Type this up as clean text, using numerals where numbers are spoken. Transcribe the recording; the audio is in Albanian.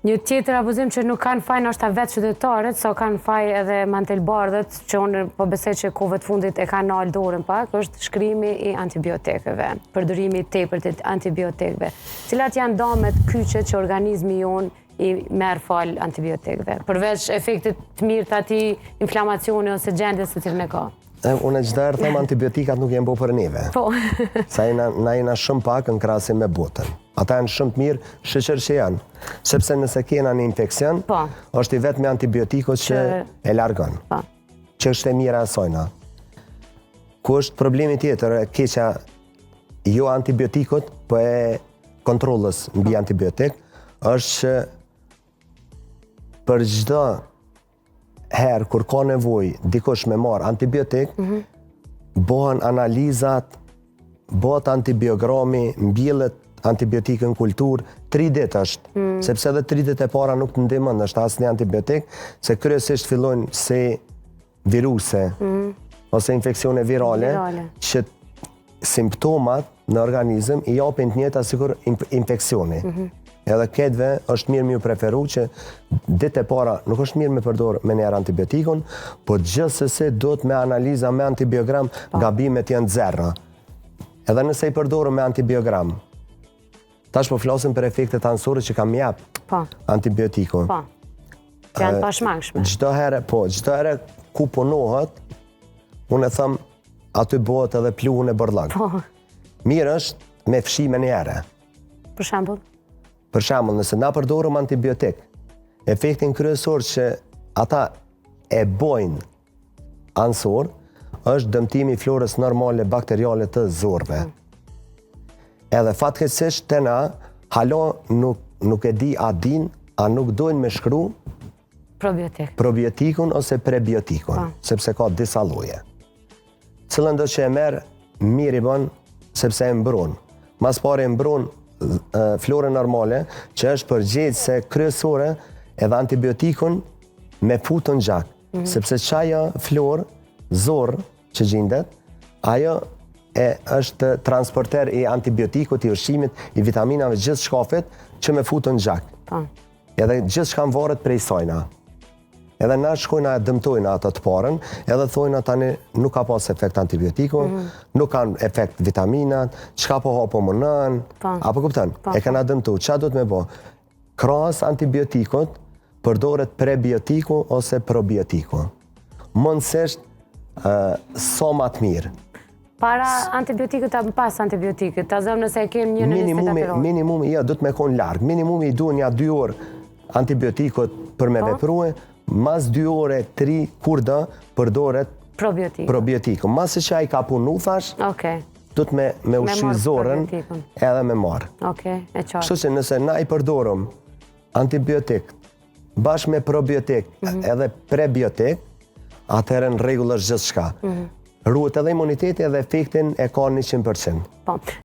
Një tjetër abuzim që nuk kanë faj nështë vetë qytetarët, so kanë faj edhe mantelbardhët, që unë po besoj që kohëve të fundit e kanë nalë dorën pak, është shkrimi i antibiotikëve, përdorimi i tepërt të antibiotikëve. Cilat janë damet kyçe që organizmi jonë i merr fal antibiotikëve, përveç efektit të mirë të atij inflamacioni ose gjendjes së cilën e ka. Unë çdo herë them antibiotikat nuk janë bo për neve. Po. Sa na jena shumë pak në krahasim me botën. Ata janë shumë të mirë, sheqer që janë. Sepse nëse kena një infekcion, është i vetmi antibiotikut që e largon. Që është e mira e sojna. Ku është problemi tjetër, keqja jo antibiotikut, po e kontrollës mbi antibiotik, është që për çdo herë kur ka nevojë dikush me marr antibiotik, bëhen analizat, bëhet antibiogrami, mbjellet antibiotikë në kulturë, 3 ditë është, sepse edhe 3 ditë e para nuk të ndihmon është asnjë antibiotik, se kryesisht fillojnë si viruse ose infeksione virale, që simptomat në organizëm i japin të njëjta sikur infeksioni. Edhe ketëve është mirë me ju preferu që ditë e para nuk është mirë me përdor me njerë antibiotikun, po gjithsesi duhet me analiza me antibiogram gabimet janë zero. Edhe nëse i përdorë me antibiogram, tash po flasim për efektet anësore që kam jap antibiotikun. Që janë pashmangshme. Çdo herë ku punohet, unë e them aty bëhet edhe pluhun e bërllag. Mirë është me fshi me njerë. Për shembull? Për shembull, nëse na përdorëm antibiotik, efektin kryesor që ata e bojnë anësor, është dëmtimi i florës normale bakteriale të zorrëve. Edhe fatkeqësisht te na, halo nuk e di a din, a nuk dojnë me shkru probiotikun ose prebiotikun, sepse ka disa lloje. Cilën do që e merr, mirë i bën, sepse e mbron. Mas pare e mbron flore normale, që është përgjegjëse kryesore edhe antibiotikun me futën gjak. Sepse çaja florë, zorë që gjendet, ajo është transporter i antibiotikut, i ushqimit, i vitaminave, gjithë shkafit që me futën gjak. Edhe gjithë shka varet prej sajna. Edhe na shkojna e dëmtojna ato të parën, edhe thojna tani nuk ka pas efekt antibiotiku, nuk kanë efekt vitaminat, çka po hapo më nën, apo kupton? E kanë dëmtu. Ç'a duhet me bë? Krahas antibiotikut përdoret prebiotiku ose probiotiku. Mundësisht sa më të mirë. Para antibiotikut apo pas antibiotikut? Ta zëm nëse e kem një në 24 orë. Minimumi, ja, do të me konë largë. Minimumi i duhen ja 2 orë antibiotikut për me veprue, mas 2 ore, 3, kur do, përdoret probiotiku. Mas që ai ka punu, thash, du të me ushqy zorën edhe me marë. Kështu që nëse na i përdorëm antibiotik, bashkë me probiotik edhe prebiotik, atëherë në rregull është gjithë shka. Ruhet edhe imuniteti edhe efektin e ka 100%.